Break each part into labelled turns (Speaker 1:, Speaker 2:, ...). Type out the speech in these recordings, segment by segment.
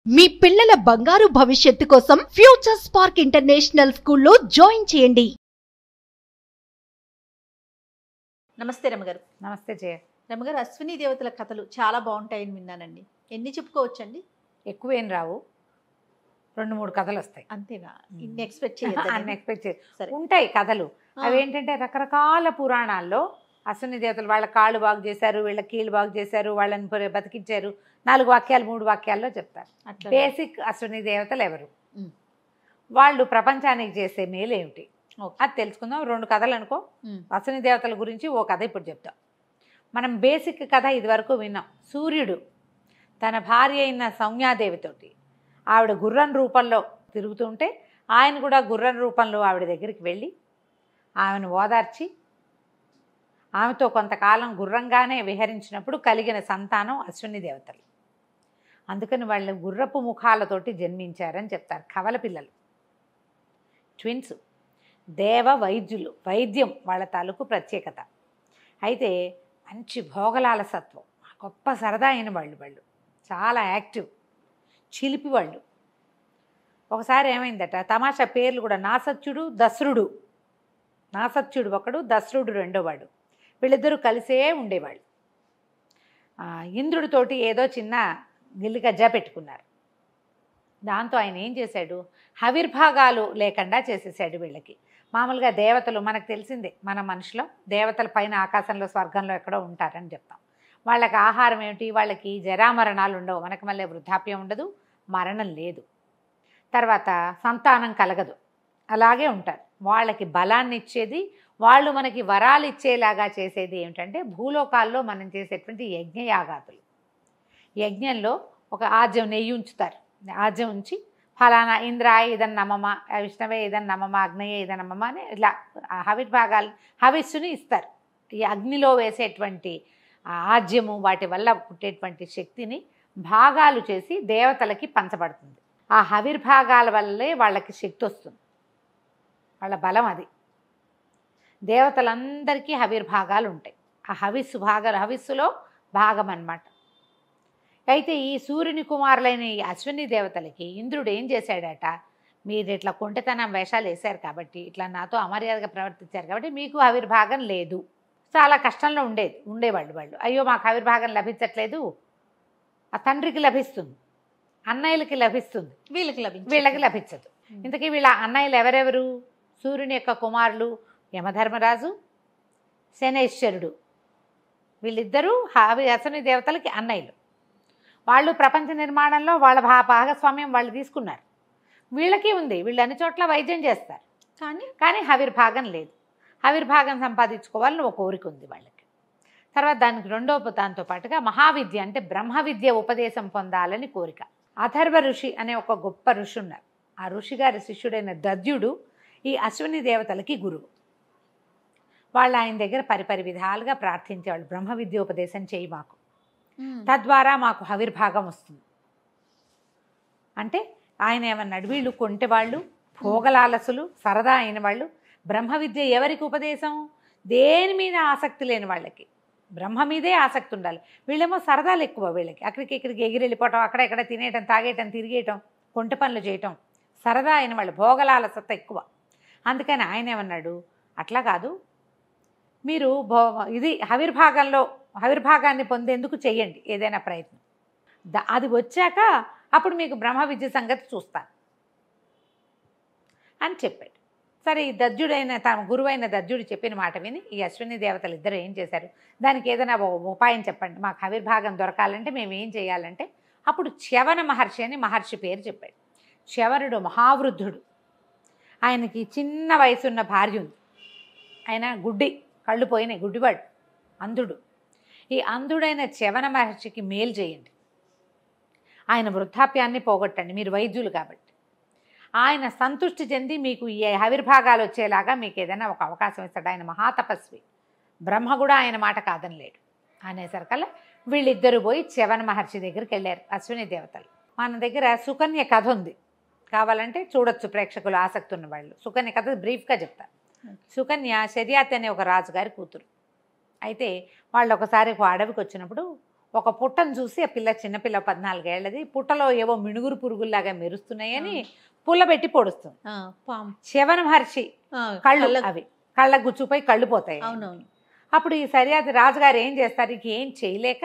Speaker 1: మీ పిల్లల బంగారు భవిష్యత్తు కోసం ఫ్యూచర్ స్పార్క్ ఇంటర్నేషనల్ స్కూల్లో జాయిన్ చేయండి.
Speaker 2: నమస్తే రమగారు.
Speaker 3: నమస్తే జయ.
Speaker 2: రమగారు, అశ్విని దేవతల కథలు చాలా బాగుంటాయని విన్నానండి. ఎన్ని చెప్పుకోవచ్చండి?
Speaker 3: ఎక్కువేం రావు, 2-3 కథలు వస్తాయి.
Speaker 2: అంతేనా? ఇన్ని ఎక్స్పెక్ట్ చేయాలి.
Speaker 3: ఉంటాయి కథలు. అవేంటంటే రకరకాల పురాణాల్లో అశ్విని దేవతలు వాళ్ళ కాళ్ళు బాగు చేశారు, వీళ్ళ కీళ్ళు బాగు చేశారు, వాళ్ళని బతికించారు, 4 వాక్యాలు 3 వాక్యాల్లో చెప్తారు. బేసిక్ అశ్విని దేవతలు ఎవరు, వాళ్ళు ప్రపంచానికి చేసే మేలు ఏమిటి, అది తెలుసుకుందాం. 2 కథలు అనుకో. అశ్విని దేవతల గురించి ఓ కథ ఇప్పుడు చెప్తాం. మనం బేసిక్ కథ ఇదివరకు విన్నాం. సూర్యుడు తన భార్య అయిన సౌమ్యాదేవితోటి ఆవిడ గుర్రం రూపంలో తిరుగుతుంటే ఆయన కూడా గుర్రం రూపంలో ఆవిడ దగ్గరికి వెళ్ళి ఆమెను ఓదార్చి ఆమెతో కొంతకాలం గుర్రంగానే విహరించినప్పుడు కలిగిన సంతానం అశ్విని దేవతలు. అందుకని వాళ్ళు గుర్రపు ముఖాలతోటి జన్మించారని చెప్తారు. కవల పిల్లలు, ట్విన్స్, దేవ వైద్యులు. వైద్యం వాళ్ళ తాలూకు ప్రత్యేకత. అయితే మంచి భోగలాలసత్వం, గొప్ప సరదా అయిన వాళ్ళు చాలా యాక్టివ్, చిలిపి వాళ్ళు. ఒకసారి ఏమైందట, తమాషా పేర్లు కూడా, నాసత్యుడు దస్రుడు. నాసత్యుడు ఒకడు, దస్రుడు రెండోవాడు. వీళ్ళిద్దరూ కలిసే ఉండేవాళ్ళు. ఇంద్రుడితోటి ఏదో చిన్న గిల్లిగజ్జా పెట్టుకున్నారు. దాంతో ఆయన ఏం చేశాడు, హవిర్భాగాలు లేకుండా చేసేసాడు వీళ్ళకి. మామూలుగా దేవతలు మనకు తెలిసిందే, మన మనుషులో దేవతల పైన ఆకాశంలో స్వర్గంలో ఎక్కడో ఉంటారని చెప్తాం. వాళ్ళకి ఆహారం ఏమిటి, వాళ్ళకి జరామరణాలు ఉండవు. మనకు మళ్ళీ వృద్ధాప్యం ఉండదు, మరణం లేదు, తర్వాత సంతానం కలగదు, అలాగే ఉంటారు. వాళ్ళకి బలాన్ని ఇచ్చేది, వాళ్ళు మనకి వరాలు ఇచ్చేలాగా చేసేది ఏమిటంటే భూలోకాల్లో మనం చేసేటువంటి యజ్ఞయాగాతులు. యజ్ఞంలో ఒక ఆజ్యం నెయ్యి ఉంచుతారు. ఆజ్యం ఉంచి ఫలానా ఇంద్రాయ ఇదన్ నమమ, విష్ణవే ఇదన్ నమమ, అగ్నయే ఇదన్ నమమ అని ఇలా హవిర్భాగాలు హవిస్సుని ఇస్తారు. ఈ అగ్నిలో వేసేటువంటి ఆజ్యము వాటి వల్ల పుట్టేటువంటి శక్తిని భాగాలు చేసి దేవతలకి పంచబడుతుంది. ఆ హవిర్భాగాల వల్లే వాళ్ళకి శక్తి వస్తుంది, వాళ్ళ బలం అది. దేవతలందరికీ హవిర్భాగాలు ఉంటాయి. ఆ హవిస్సులో భాగం అన్నమాట. అయితే ఈ సూర్యుని కుమారులైన ఈ అశ్విని దేవతలకి ఇంద్రుడు ఏం చేశాడట, మీరు ఇట్లా కొంటెతనం వేషాలు వేశారు కాబట్టి, ఇట్లా నాతో అమర్యాదగా ప్రవర్తించారు కాబట్టి మీకు హవిర్భాగం లేదు. చాలా కష్టంలో ఉండేవాళ్ళు వాళ్ళు. అయ్యో మాకు హవిర్భాగం లభించట్లేదు. ఆ తండ్రికి లభిస్తుంది, అన్నయ్యలకి లభిస్తుంది, వీళ్ళకి లభించదు. ఇంతకీ వీళ్ళ అన్నయ్యలు ఎవరెవరు? సూర్యుని యొక్క కుమారులు యమధర్మరాజు, శనైశ్వరుడు. వీళ్ళిద్దరూ అశ్విని దేవతలకి అన్నయ్యలు. వాళ్ళు ప్రపంచ నిర్మాణంలో వాళ్ళ భాగస్వామ్యం వాళ్ళు తీసుకున్నారు. వీళ్ళకి ఉంది, వీళ్ళు అన్ని చోట్ల వైద్యం చేస్తారు, కానీ హవిర్భాగం లేదు. హవిర్భాగం సంపాదించుకోవాలని ఒక కోరిక ఉంది వాళ్ళకి. తర్వాత దానికి దాంతో పాటుగా మహావిద్య అంటే బ్రహ్మ విద్య ఉపదేశం పొందాలని కోరిక. అథర్వ ఋషి అనే ఒక గొప్ప ఋషి ఉన్నారు. ఆ ఋషి గారి శిష్యుడైన దద్యుడు ఈ అశ్విని దేవతలకి గురువు. వాళ్ళు ఆయన దగ్గర పరిపరి విధాలుగా ప్రార్థించేవాళ్ళు, బ్రహ్మ విద్యోపదేశం చేయి మాకు, తద్వారా మాకు హవిర్భాగం వస్తుంది అంటే. ఆయన ఏమన్నాడు, వీళ్ళు కొంటెవాళ్ళు, భోగలాలసులు, సరదా అయిన వాళ్ళు. బ్రహ్మ విద్య ఎవరికి ఉపదేశం? దేని మీద ఆసక్తి లేని వాళ్ళకి బ్రహ్మ మీదే ఆసక్తి ఉండాలి. వీళ్ళేమో సరదాలు ఎక్కువ, వీళ్ళకి అక్కడికి ఇక్కడికి ఎగిరి వెళ్ళిపోవటం, అక్కడ తినేయటం, తాగేయటం, తిరిగేయటం, కొంటె పనులు చేయటం, సరదా అయిన వాళ్ళు, భోగలాలసత ఎక్కువ. అందుకని ఆయన ఏమన్నాడు, అట్లా కాదు, మీరు ఇది హవిర్భాగాన్ని పొందేందుకు చెయ్యండి ఏదైనా ప్రయత్నం. అది వచ్చాక అప్పుడు మీకు బ్రహ్మ విద్య సంగతి చూస్తాను అని చెప్పాడు. సరే, ఈ దద్యుడైన తన గురువైన దద్యుడు చెప్పిన మాట విని ఈ అశ్విని దేవతలు ఇద్దరు ఏం చేశారు, దానికి ఏదైనా ఉపాయం చెప్పండి, మాకు హవిర్భాగం దొరకాలంటే మేము ఏం చేయాలంటే అప్పుడు చ్యవన మహర్షి అని మహర్షి పేరు చెప్పాడు. చ్యవనుడు మహావృద్ధుడు. ఆయనకి చిన్న వయసున్న భార్య ఉంది. ఆయన కళ్ళు పోయినాయి, గుడ్డివాడు, అంధుడు. ఈ అంధుడైన చ్యవన మహర్షికి మేలు చేయండి, ఆయన వృద్ధాప్యాన్ని పోగొట్టండి, మీరు వైద్యులు కాబట్టి. ఆయన సంతృష్టి చెంది మీకు ఈ హవిర్భాగాలు వచ్చేలాగా మీకు ఏదైనా ఒక అవకాశం ఇస్తాడు. ఆయన మహాతపస్వి, బ్రహ్మ కూడా ఆయన మాట కాదనలేడు అనేసరికల్లా వీళ్ళిద్దరూ పోయి చ్యవన మహర్షి దగ్గరికి వెళ్ళారు అశ్విని దేవతలు. మన దగ్గర సుకన్య కథ ఉంది, కావాలంటే చూడొచ్చు ప్రేక్షకులు ఆసక్తి ఉన్న వాళ్ళు. సుకన్య కథ బ్రీఫ్గా చెప్తారు. సుకన్య శర్యాతి అనే ఒక రాజుగారి కూతురు. అయితే వాళ్ళు ఒకసారి అడవికి వచ్చినప్పుడు ఒక పుట్టను చూసి ఆ పిల్ల చిన్నపిల్ల 14 ఏళ్ళది పుట్టలో ఏవో మిణుగురు పురుగుల్లాగా మెరుస్తున్నాయని పుల్లబెట్టి పొడుస్తుంది.
Speaker 2: పాము.
Speaker 3: శవన మహర్షి కళ్ళు అవి కళ్ళకు గుచ్చుపోయి కళ్ళు పోతాయి.
Speaker 2: అవునవును.
Speaker 3: అప్పుడు ఈ సరియాది రాజుగారు ఏం చేస్తారు, ఇంక ఏం చేయలేక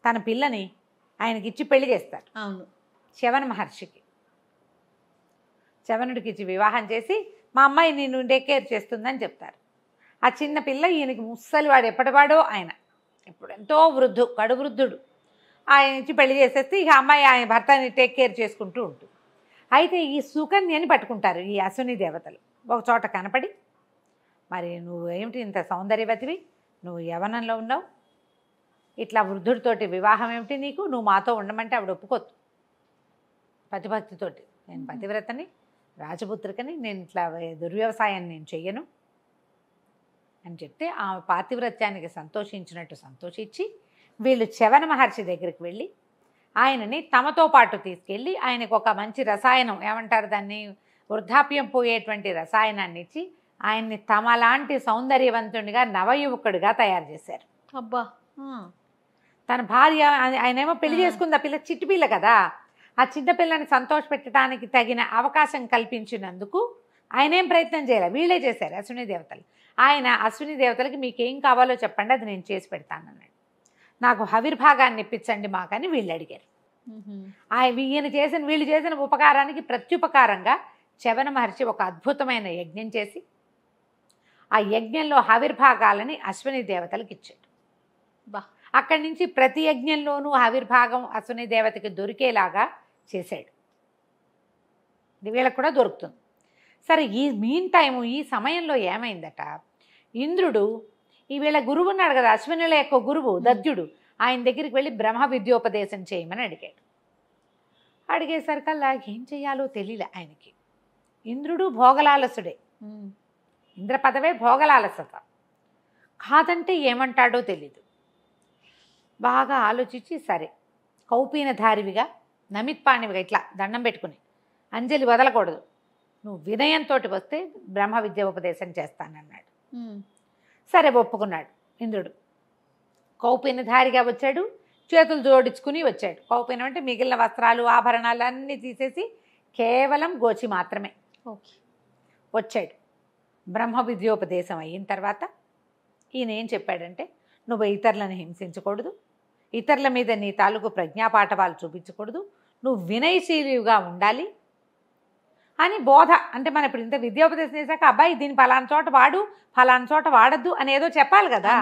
Speaker 3: తన పిల్లని ఆయనకి ఇచ్చి పెళ్లి చేస్తారు.
Speaker 2: అవును.
Speaker 3: శవన మహర్షికి శవనుడికి ఇచ్చి వివాహం చేసి మా అమ్మాయి నేను టేక్ కేర్ చేస్తుందని చెప్తారు. ఆ చిన్న పిల్ల ఈయనకి ముసలివాడు ఎప్పటివాడో ఆయన ఇప్పుడు ఎంతో కడు వృద్ధుడు ఆయన ఇచ్చి పెళ్లి చేసేస్తే ఇక అమ్మాయి ఆయన భర్తని టేక్ కేర్ చేసుకుంటూ ఉంటుంది. అయితే ఈ సుకన్యని పట్టుకుంటారు ఈ అశ్విని దేవతలు. ఒక చోట కనపడి, మరి నువ్వు ఏమిటి ఇంత సౌందర్యవతివి, నువ్వు యవనంలో ఉన్నావు, ఇట్లా వృద్ధుడితోటి వివాహం ఏమిటి నీకు, నువ్వు మాతో ఉండమంటే ఆవిడ ఒప్పుకోదు. పతిభక్తితోటి నేను పతివ్రతని రాజపుత్రికని, నేను ఇట్లా దుర్వ్యవసాయాన్ని నేను చెయ్యను అని చెప్తే ఆమె పాతివ్రత్యానికి సంతోషించినట్టు సంతోషించి వీళ్ళు శవన మహర్షి దగ్గరికి వెళ్ళి ఆయనని తమతో పాటు తీసుకెళ్ళి ఆయనకు ఒక మంచి రసాయనం, ఏమంటారు దాన్ని, వృద్ధాప్యం పోయేటువంటి రసాయనాన్ని ఇచ్చి ఆయన్ని తమలాంటి సౌందర్యవంతునిగా నవయువకుడిగా తయారు చేశారు.
Speaker 2: అబ్బా.
Speaker 3: తన భార్య ఆయనేమో పెళ్లి చేసుకుంది, ఆ పిల్ల చిట్టి పిల్ల కదా, ఆ చిన్నపిల్లని సంతోషపెట్టడానికి తగిన అవకాశం కల్పించినందుకు ఆయన ఏం ప్రయత్నం చేయాలి, వీళ్ళే చేశారు అశ్విని దేవతలు. ఆయన అశ్విని దేవతలకి మీకేం కావాలో చెప్పండి, అది నేను చేసి పెడతానన్నాడు. నాకు హవిర్భాగాన్ని ఇప్పించండి మాకని వీళ్ళు అడిగారు. వీళ్ళు చేసిన ఉపకారానికి ప్రత్యుపకారంగా శవన మహర్షి ఒక అద్భుతమైన యజ్ఞం చేసి ఆ యజ్ఞంలో హవిర్భాగాలని అశ్విని దేవతలకు ఇచ్చాడు. అక్కడి నుంచి ప్రతి యజ్ఞంలోనూ హవిర్భాగం అశ్విని దేవతకి దొరికేలాగా చేశాడు. వీళ్ళకు కూడా దొరుకుతుంది. సరే, ఈ మీన్ టైము ఈ సమయంలో ఏమైందట, ఇంద్రుడు వీళ్ళ గురువు ఉన్నాడు కదా, అశ్వినుల యొక్క గురువు దద్యుడు, ఆయన దగ్గరికి వెళ్ళి బ్రహ్మ విద్యోపదేశం చేయమని అడిగాడు. అడిగేసరికల్లా ఏం చెయ్యాలో తెలియలే ఆయనకి. ఇంద్రుడు భోగలాలసుడే, ఇంద్ర పదవే భోగలాలసత, కాదంటే ఏమంటాడో తెలీదు. బాగా ఆలోచించి సరే కౌపీనధారివిగా నమిత్పాణివిగా ఇట్లా దండం పెట్టుకుని అంజలి వదలకూడదు, నువ్వు వినయంతో వస్తే బ్రహ్మ విద్యోపదేశం చేస్తానన్నాడు. సరే ఒప్పుకున్నాడు ఇంద్రుడు. కౌపీనధారిగా వచ్చాడు, చేతులు జోడించుకుని వచ్చాడు. కౌపీనం అంటే మిగిలిన వస్త్రాలు ఆభరణాలు అన్నీ తీసేసి కేవలం గోచి మాత్రమే వచ్చాడు. బ్రహ్మ విద్యోపదేశం అయిన తర్వాత ఈయన ఏం చెప్పాడంటే, నువ్వు ఇతరులను హింసించకూడదు, ఇతరుల మీద నీ తాలూకు ప్రజ్ఞాపాఠవాలు చూపించకూడదు, నువ్వు వినయశీలిగా ఉండాలి అని బోధ. అంటే మనం ఇప్పుడు ఇంత విద్యోపదేశం చేశాక అబ్బాయి దీన్ని ఫలానా చోట వాడు, ఫలానా చోట వాడద్దు అనేదో చెప్పాలి కదా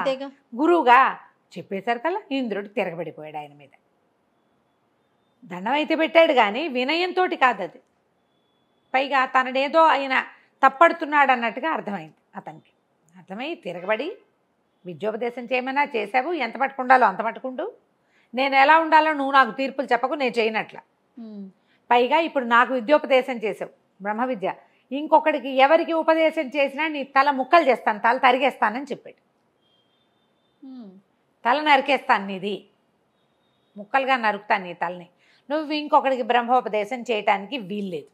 Speaker 3: గురువుగా. చెప్పేసరికల్లా ఇంద్రుడు తిరగబడిపోయాడు ఆయన మీద. దండం అయితే పెట్టాడు కానీ వినయంతో కాదు అది. పైగా తననేదో ఆయన తప్పడుతున్నాడు అన్నట్టుగా అర్థమైంది అతనికి. అర్థమై తిరగబడి విద్యోపదేశం చేయమన్నా చేసావు, ఎంత పట్టుకుండాలో అంత పట్టుకుంటూ, నేను ఎలా ఉండాలో నువ్వు నాకు తీర్పులు చెప్పకు, నేను చేయనట్ల. పైగా ఇప్పుడు నాకు విద్యోపదేశం చేసావు బ్రహ్మ విద్య, ఇంకొకడికి ఎవరికి ఉపదేశం చేసినా నీ తల ముక్కలు చేస్తాను, తల తరిగేస్తానని చెప్పాడు. తల నరికేస్తాను, నీది ముక్కలుగా నరుకుతాను నీ తలని, నువ్వు ఇంకొకడికి బ్రహ్మోపదేశం చేయటానికి వీల్లేదు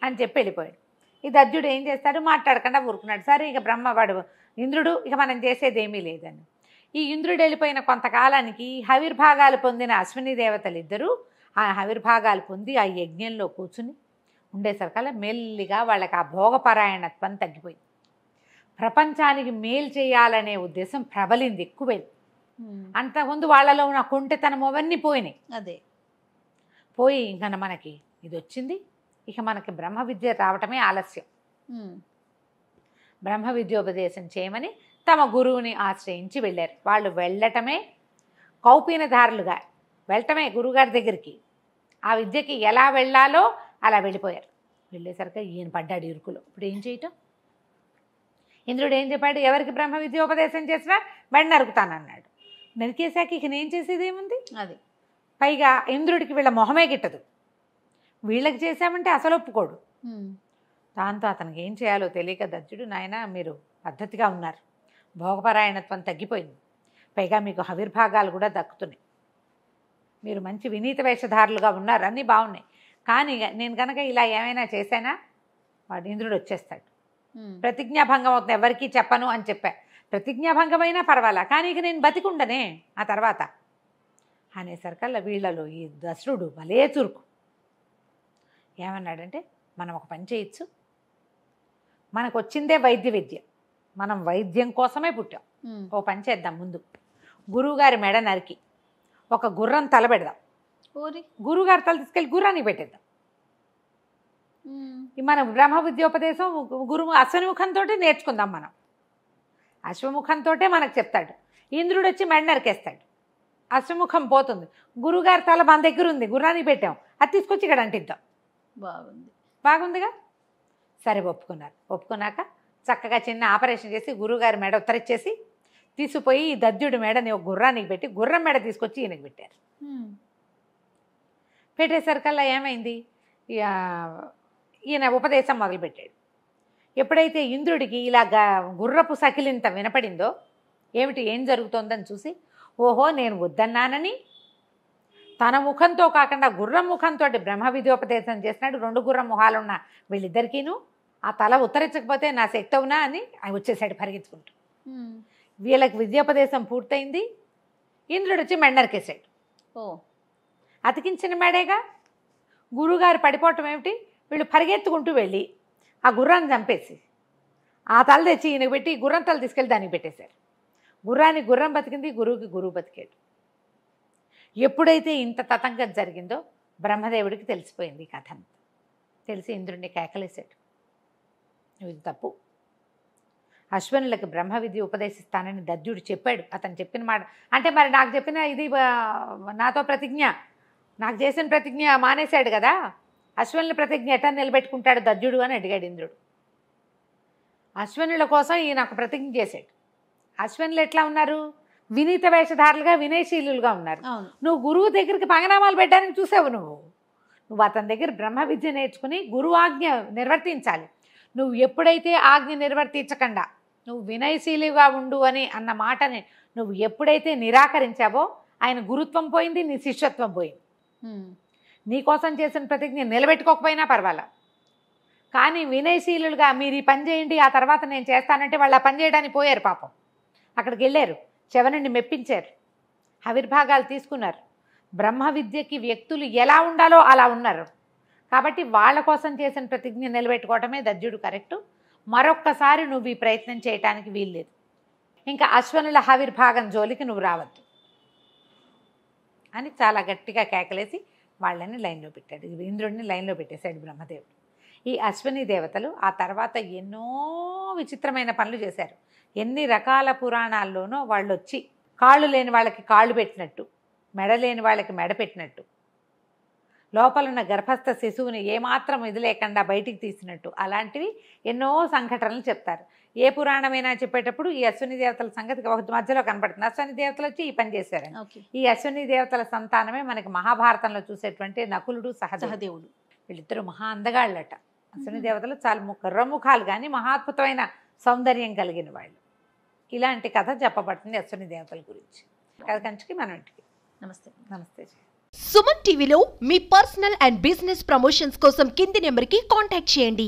Speaker 3: అని చెప్పి వెళ్ళిపోయాడు. ఈ దద్యుడు ఏం చేస్తాడు, మాట్లాడకుండా ఊరుకున్నాడు. సరే ఇక బ్రహ్మవాడు ఇంద్రుడు ఇక మనం చేసేది ఏమీ లేదని. ఈ ఇంద్రుడు వెళ్ళిపోయిన కొంతకాలానికి హవిర్భాగాలు పొందిన అశ్విని దేవతలు ఇద్దరు ఆ హవిర్భాగాలు పొంది ఆ యజ్ఞంలో కూర్చుని ఉండేసరికల్లా మెల్లిగా వాళ్ళకి ఆ భోగపరాయణత్వం తగ్గిపోయింది. ప్రపంచానికి మేలు చేయాలనే ఉద్దేశం ప్రబలింది, ఎక్కువైంది. అంతకుముందు వాళ్ళలో ఉన్న కుంటెతనం అవన్నీ పోయినాయి.
Speaker 2: అదే
Speaker 3: పోయి ఇంకా మనకి ఇది వచ్చింది, ఇక మనకి బ్రహ్మ విద్య రావటమే ఆలస్యం. బ్రహ్మ విద్యోపదేశం చేయమని తమ గురువుని ఆశ్రయించి వెళ్ళారు. వాళ్ళు వెళ్ళటమే కౌపీనధారులుగా వెళ్ళటమే గురువుగారి దగ్గరికి. ఆ విద్యకి ఎలా వెళ్ళాలో అలా వెళ్ళిపోయారు. వెళ్ళేసరికి ఈయన పడ్డాడు ఇరుకులో. ఇప్పుడు ఏం చేయటం? ఇంద్రుడు ఏం చెప్పాడు, ఎవరికి బ్రహ్మ విద్యోపదేశం చేసినా వెంట నరుకుతానన్నాడు. నరికేశాక ఇక నేను చేసేది ఏముంది?
Speaker 2: అది
Speaker 3: పైగా ఇంద్రుడికి వీళ్ళ మొహమే గిట్టదు, వీళ్ళకి చేశామంటే అసలు ఒప్పుకోడు. దాంతో అతనికి ఏం చేయాలో తెలియక దద్యుడు, నాయన మీరు పద్ధతిగా ఉన్నారు, భోగపరాయణత్వం తగ్గిపోయింది, పైగా మీకు హవిర్భాగాలు కూడా దక్కుతున్నాయి, మీరు మంచి వినీత వేషధారులుగా ఉన్నారు, అన్నీ బాగున్నాయి, కానీ నేను కనుక ఇలా ఏమైనా చేశానా వాడు ఇంద్రుడు వచ్చేస్తాడు, ప్రతిజ్ఞాభంగం అవుతుంది, ఎవరికీ చెప్పను అని చెప్పా. ప్రతిజ్ఞాభంగమైనా పర్వాలా, కానీ ఇక నేను బతికుండనే ఆ తర్వాత అనేసరికల్లా వీళ్ళలో ఈ దశరుడు భలే చురుకు. ఏమన్నాడంటే, మనం ఒక పని చేయొచ్చు, మనకు వచ్చిందే వైద్య విద్య, మనం వైద్యం కోసమే పుట్టాం, ఓ పని చేద్దాం. ముందు గురువుగారి మెడ నరికి ఒక గుర్రం తల పెడదాం, గురువుగారి తల తీసుకెళ్ళి గుర్రానికి పెట్టేద్దాం. మన బ్రహ్మ విద్యోపదేశం గురువు అశ్వముఖంతో నేర్చుకుందాం. మనం అశ్వముఖంతో మనకు చెప్తాడు, ఇంద్రుడు వచ్చి మెడ నరికేస్తాడు, అశ్వముఖం పోతుంది, గురువుగారి తల మన దగ్గర ఉంది, గుర్రానికి పెట్టాం, అది తీసుకొచ్చి ఇక్కడ అంటిద్దాం. బాగుందిగా. సరే ఒప్పుకున్నారు. ఒప్పుకున్నాక చక్కగా చిన్న ఆపరేషన్ చేసి గురువుగారి మెడ ఉత్తరిచ్చేసి తీసుకుపోయి ఈ దద్యుడి మెడని ఒక గుర్రానికి పెట్టి గుర్రం మెడ తీసుకొచ్చి ఈయనకి పెట్టారు. పెట్టేసరికల్లా ఏమైంది, ఈయన ఉపదేశం మొదలుపెట్టాడు. ఎప్పుడైతే ఇంద్రుడికి ఇలాగా గుర్రపు సకిలింత వినపడిందో, ఏం జరుగుతోందని చూసి, ఓహో నేను వద్దన్నానని తన ముఖంతో కాకుండా గుర్రం ముఖంతో బ్రహ్మ విద్యోపదేశం చేసినాడు. 2 గుర్రం మొహాలున్న వీళ్ళిద్దరికీను ఆ తల ఉత్తరించకపోతే నా శక్తి అవునా అని వచ్చేసాడు పరిగెత్తుకుంటూ. వీళ్ళకి విద్యోపదేశం పూర్తయింది. ఇంద్రుడు వచ్చి మెడ నరికేశాడు. అతికించిన మెడేగా. గురువుగారు పడిపోవటం ఏమిటి, వీళ్ళు పరిగెత్తుకుంటూ వెళ్ళి ఆ గుర్రాన్ని చంపేసి ఆ తల తెచ్చి ఈయనకు పెట్టి గుర్రం తల తీసుకెళ్ళి దానికి పెట్టేశారు. గుర్రానికి గుర్రం బతికింది, గురువుకి గురువు బతికాడు. ఎప్పుడైతే ఇంత తతంగం జరిగిందో బ్రహ్మదేవుడికి తెలిసిపోయింది ఈ కథ. తెలిసి ఇంద్రుడిని కేకలేశాడు, ఇది తప్పు, అశ్వనులకు బ్రహ్మ విద్య ఉపదేశిస్తానని దద్యుడు చెప్పాడు. అతను చెప్పిన మాట అంటే మరి నాకు చెప్పిన ఇది నాతో ప్రతిజ్ఞ, నాకు చేసిన ప్రతిజ్ఞ మానేశాడు కదా, అశ్వనుల ప్రతిజ్ఞ ఎట్లా నిలబెట్టుకుంటాడు దద్యుడు అని అడిగాడు ఇంద్రుడు. అశ్వనుల కోసం ఈయన ఒక ప్రతిజ్ఞ చేశాడు. అశ్వనులు ఎట్లా ఉన్నారు, వినీత వేషధారులుగా వినయశీలుగా ఉన్నారు. నువ్వు గురువు దగ్గరికి పంగనామాలు పెట్టడానికి చూసావు. నువ్వు అతని దగ్గర బ్రహ్మ విద్య నేర్చుకుని గురువు ఆజ్ఞ నిర్వర్తించాలి. నువ్వు ఎప్పుడైతే ఆజ్ఞ నిర్వర్తించకుండా నువ్వు వినయశీలిగా ఉండు అని అన్న మాటని నువ్వు ఎప్పుడైతే నిరాకరించావో ఆయన గురుత్వం పోయింది, నీ శిష్యత్వం పోయింది. నీకోసం చేసిన ప్రతిజ్ఞ నిలబెట్టుకోకపోయినా పర్వాలా, కానీ వినయశీలుగా మీరు ఈ పని చేయండి ఆ తర్వాత నేను చేస్తానంటే వాళ్ళు ఆ పని చేయడానికి పోయారు. పాపం అక్కడికి వెళ్ళారు, శవనుడిని మెప్పించారు, ఆవిర్భాగాలు తీసుకున్నారు. బ్రహ్మ విద్యకి వ్యక్తులు ఎలా ఉండాలో అలా ఉన్నారు. కాబట్టి వాళ్ళ కోసం చేసిన ప్రతిజ్ఞ నిలబెట్టుకోవటమే దద్యుడు కరెక్టు. మరొక్కసారి నువ్వు ఈ ప్రయత్నం చేయటానికి వీల్లేదు. ఇంకా అశ్వనుల ఆవిర్భాగం జోలికి నువ్వు రావద్దు అని చాలా గట్టిగా కేకలేసి వాళ్ళని లైన్లో పెట్టాడు. ఇంద్రుడిని లైన్లో పెట్టేశాడు బ్రహ్మదేవుడు. ఈ అశ్వని దేవతలు ఆ తర్వాత ఎన్నో విచిత్రమైన పనులు చేశారు. ఎన్ని రకాల పురాణాల్లోనో వాళ్ళు వచ్చి కాళ్ళు లేని వాళ్ళకి కాళ్ళు పెట్టినట్టు, మెడ లేని వాళ్ళకి మెడ పెట్టినట్టు, లోపలున్న గర్భస్థ శిశువుని ఏమాత్రం ఇది లేకుండా బయటికి తీసినట్టు, అలాంటివి ఎన్నో సంఘటనలు చెప్తారు. ఏ పురాణమైనా చెప్పేటప్పుడు ఈ అశ్వని దేవతల సంగతి ఒక మధ్యలో కనపడుతుంది. అశ్వని దేవతలు వచ్చి ఈ పని చేశారని. ఈ అశ్వని దేవతల సంతానమే మనకి మహాభారతంలో చూసేటువంటి నకులుడు సహదేవుడు. వీళ్ళిద్దరూ మహా అందగాళ్ళట. అశ్వని దేవతలు చాలా కర్రముఖాలు కానీ మహాద్భుతమైన సౌందర్యం కలిగిన వాళ్ళు. ఇలాంటి కథ చెప్పబడుతుంది అశ్వని దేవతల గురించి. కథ కంచికి మనం ఇంటికి.
Speaker 2: నమస్తే.
Speaker 3: నమస్తే.
Speaker 1: సుమన్ టీవీలో మీ పర్సనల్ అండ్ బిజినెస్ ప్రమోషన్స్ కోసం కింది నెంబర్కి కాంటాక్ట్ చేయండి.